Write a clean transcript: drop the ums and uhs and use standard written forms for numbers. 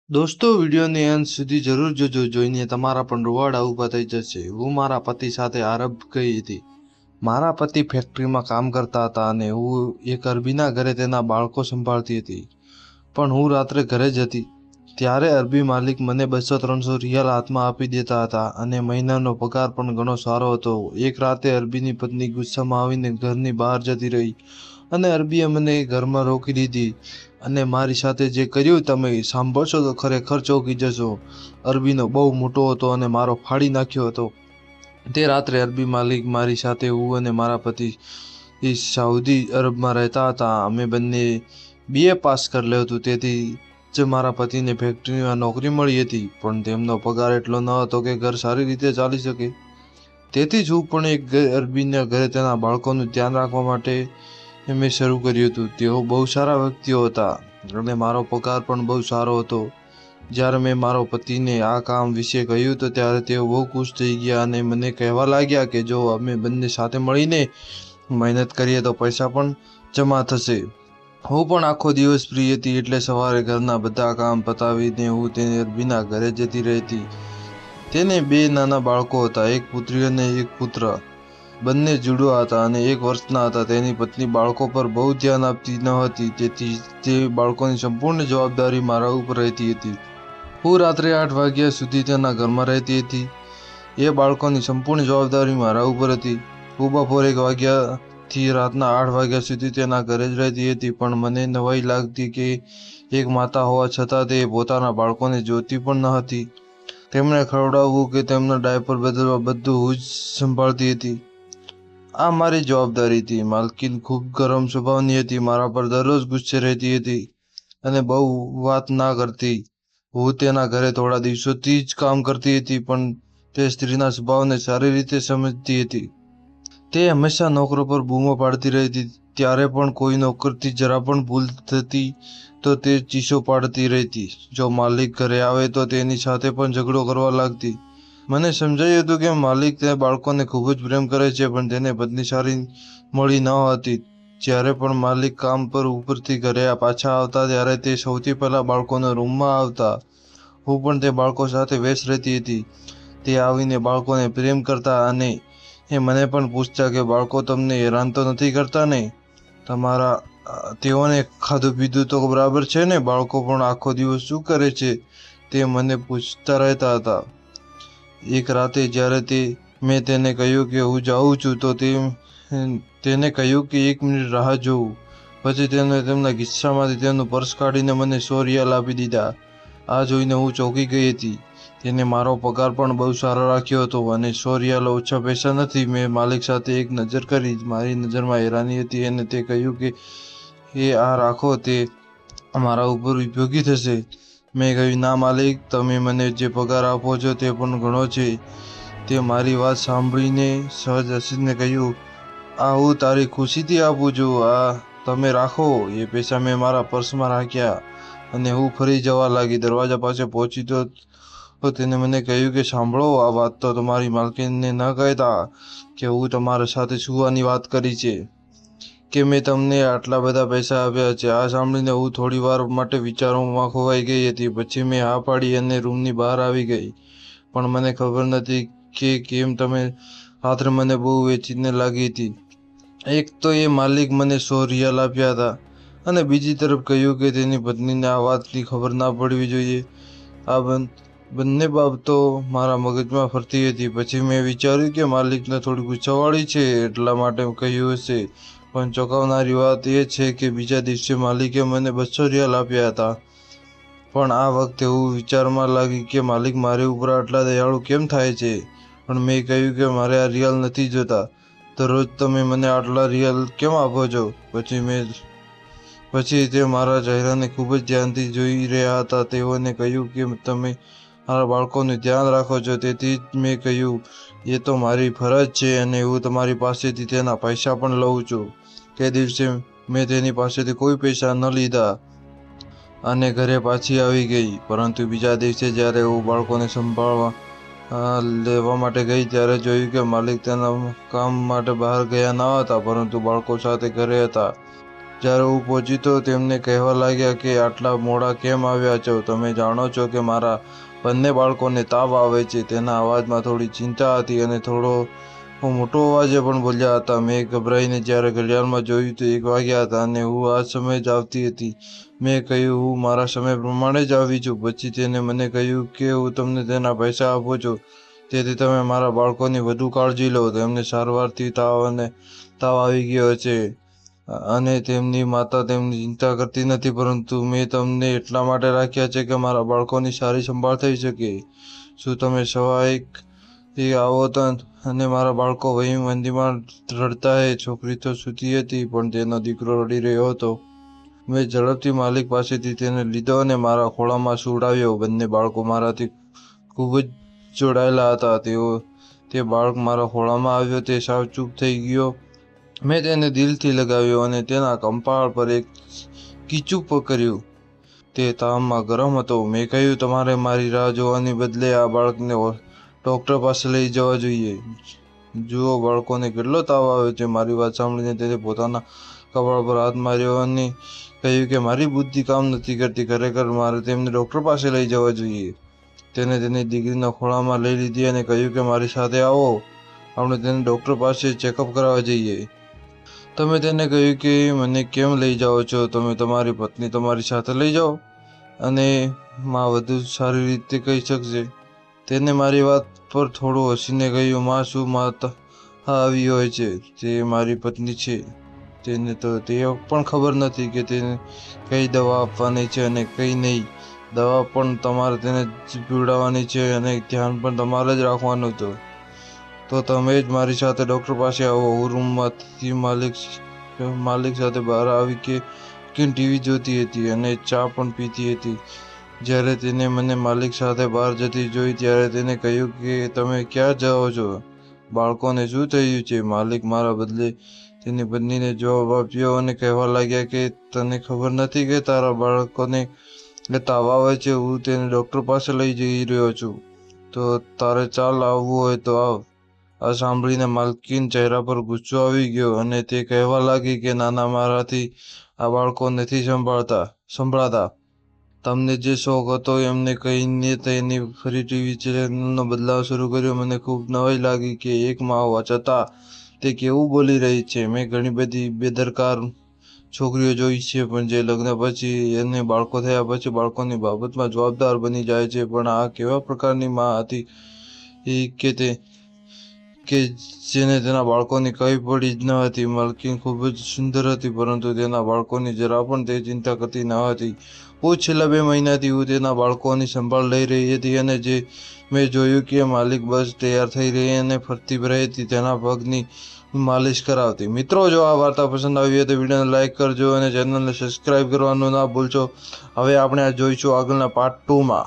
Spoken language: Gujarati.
દોસ્તો વિડીયોની અંત સુધી જરૂર જોજો, જોઈને તમારા પણ રૂવાડા ઊભા થઈ જશે। હું મારા પતિ સાથે આરબ ગઈ હતી। મારા પતિ ફેક્ટરીમાં કામ કરતા હતા અને હું એક અરબીના ઘરે તેના બાળકો સંભાળતી હતી। પણ હું રાત્રે ઘરે જ હતી ત્યારે અરબી માલિક મને 200-300 રિયાલ હાથમાં આપી દેતા હતા અને મહિનાનો પગાર પણ ઘણો સારો હતો। એક રાતે અરબીની પત્ની ગુસ્સામાં આવીને ઘરની બહાર જતી રહી અને અરબીએ મને ઘરમાં રોકી દીધી અને મારી સાથે જે કર્યું તમે સાંભળશો તો ખરેખર ચોંકી જશો। અરબીનો બહુ મોટો હતો અને મારો ફાડી નાખ્યો હતો। તે રાત્રે અરબી માલિક મારી સાથે હું અને મારા પતિ સાઉદી અરબમાં રહેતા હતા। અમે બંને BA પાસ કરેલું હતું, તેથી જ મારા પતિને ફેક્ટરીમાં નોકરી મળી હતી, પણ તેમનો પગાર એટલો ન હતો કે ઘર સારી રીતે ચાલી શકે। તેથી જ હું પણ એક અરબીના ઘરે તેના બાળકોનું ધ્યાન રાખવા માટે મેં શરૂ કર્યું હતું। તેઓ બહુ સારા વ્યક્તિઓ હતા અને મારો પગાર પણ બહુ સારો હતો। જ્યારે મેં મારા પતિને આ કામ વિશે કહ્યું તો ત્યારે તેઓ બહુ ખુશ થઈ ગયા અને મને કહેવા લાગ્યા કે જો અમે બંને સાથે મળીને મહેનત કરીએ તો પૈસા પણ જમા થશે। હું પણ આખો દિવસ ફ્રી હતી એટલે સવારે ઘરના બધા કામ પતાવીને હું તેને અરબીના ઘરે જતી રહેતી। તેને 2 નાના બાળકો હતા, એક પુત્રી અને એક પુત્ર। બંને જુડવા હતા અને 1 વર્ષના હતા। તેની પત્ની બાળકો પર બહુ ધ્યાન આપતી ન હતી, તેથી તે બાળકોની સંપૂર્ણ જવાબદારી મારા ઉપર રહેતી હતી। હું રાત્રે 8 વાગ્યા સુધી તેના ઘરમાં રહેતી હતી। એ બાળકોની સંપૂર્ણ જવાબદારી મારા ઉપર હતી। હું બપોરે 1 વાગ્યાથી રાતના 8 વાગ્યા સુધી તેના ઘરે જ રહેતી હતી, પણ મને નવાઈ લાગતી કે એક માતા હોવા છતાં તે પોતાના બાળકોને જોતી પણ ન હતી। તેમને ખવડાવવું કે તેમના ડાયપર બદલવા બધું હું જ સંભાળતી હતી। આ મારી જવાબદારી હતી। માલકીન ખૂબ ગરમ સ્વભાવની હતી, મારા પર દરરોજ ગુસ્સે રહેતી હતી અને બહુ વાત ના કરતી। હું તેના ઘરે થોડા દિવસોથી જ કામ કરતી હતી, પણ તે સ્ત્રીના સ્વભાવને સારી રીતે સમજતી હતી। તે હંમેશા નોકરો પર બૂમો પાડતી રહેતી। ત્યારે પણ કોઈ નોકરથી જરા પણ ભૂલ થતી તો તે ચીસો પાડતી રહેતી। જો માલિક ઘરે આવે તો તેની સાથે પણ ઝઘડો કરવા લાગતી। મને સમજાયું હતું કે માલિક તે બાળકોને ખૂબ જ પ્રેમ કરે છે, પણ તેને પત્ની સારી મળી ન હતી। જ્યારે પણ માલિક કામ પર ઉપરથી ઘરે પાછા આવતા ત્યારે તે સૌથી પહેલા બાળકોના રૂમમાં આવતા। હું પણ તે બાળકો સાથે વ્યસ્ત રહેતી હતી। તે આવીને બાળકોને પ્રેમ કરતા અને મને પણ પૂછતા કે બાળકો તમને હેરાન તો નથી કરતા ને? તેઓને ખાધું પીધું તો બરાબર છે ને? બાળકો પણ આખો દિવસ શું કરે છે? તે મને પૂછતા રહેતા હતા। એક રાતે જ્યારે મેં તેને કહ્યું કે હું જાઉં છું તો તેને કહ્યું કે 1 મિનિટ રાહ જોવું। પછી તેને તેમના ખિસ્સામાંથી તેનું પર્સ કાઢીને મને 100 રિયાલ આપી દીધા। આ જોઈને હું ચોંકી ગઈ હતી। તેને મારો પગાર પણ બહુ સારો રાખ્યો હતો અને 100 રિયાલ ઓછા પૈસા નથી। મેં માલિક સાથે એક નજર કરી, મારી નજરમાં હેરાની હતી અને તે કહ્યું કે આ રાખો, તે મારા ઉપર ઉપયોગી થશે। મેં કહ્યું ના માલિક, તમે મને જે પગાર આપો છો તે પણ ઘણો છે। તે મારી વાત સાંભળીને સહજ હસીને કહ્યું, આ હું તારી ખુશીથી આપું છું, આ તમે રાખો। એ પૈસા મેં મારા પર્સમાં રાખ્યા અને હું ફરી જવા લાગી। દરવાજા પાસે પહોંચી તો તેને મને કહ્યું કે સાંભળો, આ વાત તો તમારી માલકીનને ન કહેતા કે હું તમારા સાથે સુવાની વાત કરી છે, કે મેં તમને આટલા બધા પૈસા આપ્યા છે। આ સાંભળીને હું થોડી વાર માટે વિચારોમાં ખોવાઈ ગઈ હતી। પછી મેં હા પાડી અને રૂમની બહાર આવી ગઈ। પણ મને ખબર નથી કે કેમ રાત્રે મને બહુ બેચેની લાગી હતી। એક તો એ માલિક મને 100 રિયાલ આપ્યા હતા અને બીજી તરફ કહ્યું કે તેની પત્નીને આ વાતની ખબર ના પડવી જોઈએ। આ બંને બાબતો મારા મગજમાં ફરતી હતી। પછી મેં વિચાર્યું કે માલિકને થોડી ગુસ્સાવાળી છે એટલા માટે કહ્યું હશે। પણ ચોંકાવનારી વાત એ છે કે બીજા દિવસે માલિકે મને 200 રિયાલ આપ્યા હતા। પણ આ વખતે હું વિચારમાં લાગી કે માલિક મારી ઉપર આટલા દયાળુ કેમ થાય છે? પણ મેં કહ્યું કે મારે આ રિયાલ નથી જોતા, દરરોજ તમે મને આટલા રિયાલ કેમ આપો છો? પછી તે મારા ચહેરાને ખૂબ જ ધ્યાનથી જોઈ રહ્યા હતા। તેઓને કહ્યું કે તમે મારા બાળકોનું ધ્યાન રાખો છો, તેથી જ મેં કહ્યું એ તો મારી ફરજ છે અને હું તમારી પાસેથી તેના પૈસા પણ લઉં છું। તે દિવસે મેં તેની પાસેથી કોઈ પૈસા ન લીધા અને ઘરે પાછી આવી ગઈ। પરંતુ બીજા દિવસે જ્યારે હું બાળકોને સંભાળવા લેવા માટે ગઈ ત્યારે જોયું કે માલિક તેના કામ માટે બહાર ગયા ન હતા, પરંતુ બાળકો સાથે ઘરે હતા। જ્યારે હું પહોંચી તો તેમને કહેવા લાગ્યા કે આટલા મોડા કેમ આવ્યા છો? તમે જાણો છો કે મારા બંને બાળકોને તાવ આવે છે. તેના અવાજમાં થોડી ચિંતા હતી અને થોડો મોટો અવાજે પણ બોલ્યા હતા. મેં ગભરાઈને જ્યારે ઘડિયાળમાં જોયું તો 1 વાગ્યા હતા અને હું આ સમયે જ આવતી હતી. મેં કહ્યું, હું મારા સમય પ્રમાણે જ આવી છું. પછી તેને મને કહ્યું કે હું તમને તેના પૈસા આપું છું, તેથી તમે મારા બાળકોની વધુ કાળજી લો. તેમને સારવારથી તાવ આવી ગયો છે અને તેમની માતા તેમની ચિંતા કરતી નથી, પરંતુ મેં તમને એટલા માટે રાખ્યા છે કે મારા બાળકોની સારી સંભાળ થઈ શકે. શું તમે સવારે આવો તો? અને મારા બાળકો વહી મંદિરમાં રડતા હે. છોકરી તો સૂતી હતી, પણ તેનો દીકરો રડી રહ્યો હતો. મેં ઝડપથી માલિક પાસેથી તેને લીધો અને મારા ખોળામાં સુવડાવ્યો. બંને બાળકો મારાથી ખૂબ જ જોડાયેલા હતા. તે બાળક મારા ખોળામાં આવ્યો તે સાવ ચૂપ થઈ ગયો. મેં તેને દિલથી લગાવ્યો અને તેના કપાળ પર એક કીચું કર્યું. તે તાવમાં ગરમ હતો. મેં કહ્યું, તમારે મારી રાહ જોવાને બદલે આ બાળકને ડૉક્ટર પાસે લઈ જવા જોઈએ. જુઓ, બાળકોને કેટલો તાવ આવે છે. મારી વાત સાંભળીને તેને પોતાના કપાળ પર હાથ માર્યો અને કહ્યું કે મારી બુદ્ધિ કામ નથી કરતી. ખરેખર મારે તેમને ડૉક્ટર પાસે લઈ જવા જોઈએ. તેને તેની દીકરીના ખોળામાં લઈ લીધી અને કહ્યું કે મારી સાથે આવો, આપણે તેને ડૉક્ટર પાસે ચેકઅપ કરાવવા જઈએ. તમે તેને કહ્યું કે મને કેમ લઈ જાઓ છો? તમે તમારી પત્ની તમારી સાથે લઈ જાઓ અને માં વધુ સારી રીતે કહી શકશે. તેને મારી વાત પર થોડું હસીને કહ્યું, માં શું માતા આવી હોય છે? તે મારી પત્ની છે. તેને તો તે પણ ખબર નથી કે તેને કઈ દવા આપવાની છે અને કઈ નહીં. દવા પણ તમારે તેને જ પીવડાવવાની છે અને ધ્યાન પણ તમારે જ રાખવાનું હતું. તો તમે જ મારી સાથે ડૉક્ટર પાસે આવો. હું રૂમમાંથી માલિક સાથે બહાર આવી કે ટીવી જોતી હતી અને ચા પણ પીતી હતી. જ્યારે તેને મને માલિક સાથે બહાર જતી જોઈ ત્યારે તેને કહ્યું કે તમે ક્યાં જાઓ છો? બાળકોને શું થયું છે? માલિક મારા બદલે તેની પત્નીને જવાબ આપ્યો અને કહેવા લાગ્યા કે તને ખબર નથી કે તારા બાળકોને તાવ આવે છે? હું તેને ડૉક્ટર પાસે લઈ જઈ રહ્યો છું. તો તારે ચાલ આવવું હોય તો આવ. આ સાંભળીને માલકીન ચહેરા પર ગુસ્સો આવી ગયો અને તે કહેવા લાગી કે નાના, મારાથી આ બાળકો નથી સંભળાતા. તમને જે શોખ હતો એમને કહીને તેની ફરી ટીવી ચેનલનો બદલાવ શરૂ કર્યો. મને ખૂબ નવાઈ લાગી કે એક માં હોવા છતાં તે કેવું બોલી રહી છે. મેં ઘણી બધી બેદરકાર છોકરીઓ જોઈ છે, પણ જે લગ્ન પછી અને બાળકો થયા પછી બાળકોની બાબતમાં જવાબદાર બની જાય છે. પણ આ કેવા પ્રકારની માં હતી કે જેને તેના બાળકોની કઈ પડી જ ન હતી. માલકીન ખૂબ જ સુંદર હતી, પરંતુ તેના બાળકોની જરા પણ તે ચિંતા કરતી ન હતી. છેલ્લા 2 મહિનાથી હું તેના બાળકોની સંભાળ લઈ રહી હતી અને મેં જોયું કે માલિક બસ તૈયાર થઈ રહી અને ફરતી રહેતી તેના પગની માલિશ કરાવતી. મિત્રો, જો આ વાર્તા પસંદ આવી હોય તો વિડીયોને લાઇક કરજો અને ચેનલને સબસ્ક્રાઈબ કરવાનું ના ભૂલશો. હવે આપણે જોઈશું આગળના પાર્ટ 2માં.